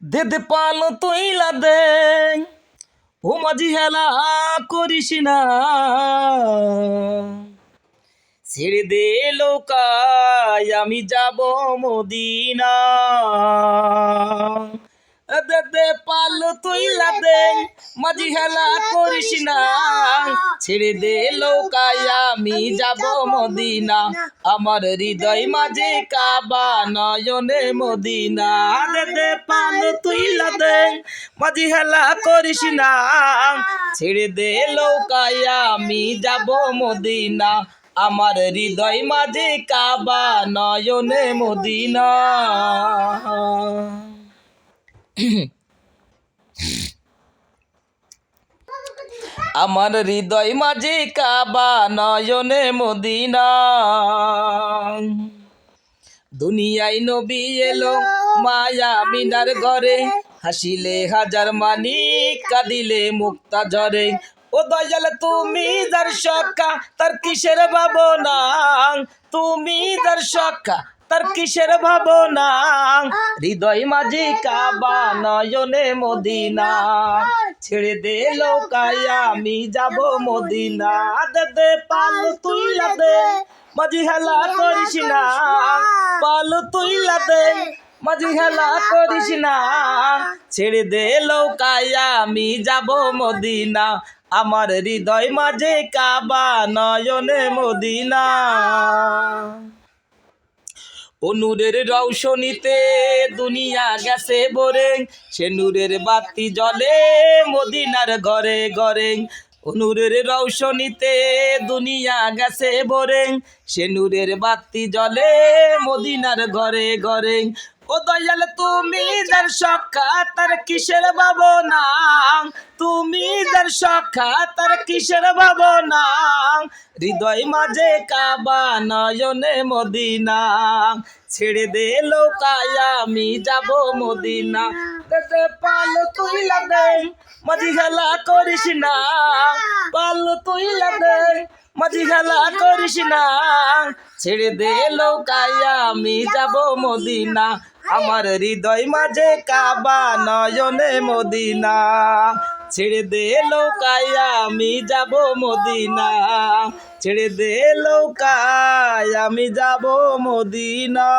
দে দে পাল তৈলা দে ও মাঝি হেলা করিস না ছেড়ে দে লোকায় আমি যাব মদিনা দে দে পাল তৈলা দে মাঝি হেলা করিস না ছেড়ে দে লোকায় আমি যাব মদিনা আমার হৃদয় মাঝে কাবা নয়নে মদিনা দে দে পাল তৈলা দে মাঝি হেলা করিস না ছেড়ে দে লোকায় আমি যাব মদিনা আমার হৃদয় মাঝে কাবা নয়নে মদিনা আমার হৃদয় মাঝে কাবা নয়নে মদিনা দুনিয়ায় নবী এলো মায়া মিনার ঘরে হাসিলে হাজার মানি কাঁদিলে মুক্তা ঝরে ও দয়াল তুমি যার সখা তার কিসের ভাবনা তুমি যার সখা তার কিসের ভাবনা হৃদয় মাঝে কাবা নয়নে মদিনা ছেড়ে দে লোকায় আমি যাব মদিনা দে দে পাল তুইলা দে মাঝি হেলা করিস না পাল তুইলা দে মাঝি হেলা করিস না ছেড়ে দে লোকায় আমি যাব মদিনা আমার হৃদয় মাঝে কাবা নয়নে মদিনা ও নূরের রৌশনীতে দুনিয়া গেছে ভরে সে নূরের বাতি জ্বলে মদিনার ঘরে ঘরে ও নূরের রৌশনীতে দুনিয়া গেছে ভরে সে নূরের বাতি জ্বলে মদিনার ঘরে ঘরে ও দয়াল তুমি যার সখা তার কিসের ভাবনা তুমি যার সখা তার কিসের ভাবনা হৃদয় মাঝে কাবা নয়নে মদিনা ছেড়ে দে লোকায় আমি যাব মদিনা দে পাল তুইলা দে মাঝি হেলা করিস না পাল তুইলা দে মাঝি হেলা করিস না ছেড়ে দে লোকায় আমি যাব মদিনা আমার হৃদয় মাঝে কাবা নয়নে মদিনা ছেড়ে দে লোকায় আমি যাব মদিনা ছেড়ে দে লোকায় আমি যাব মদিনা।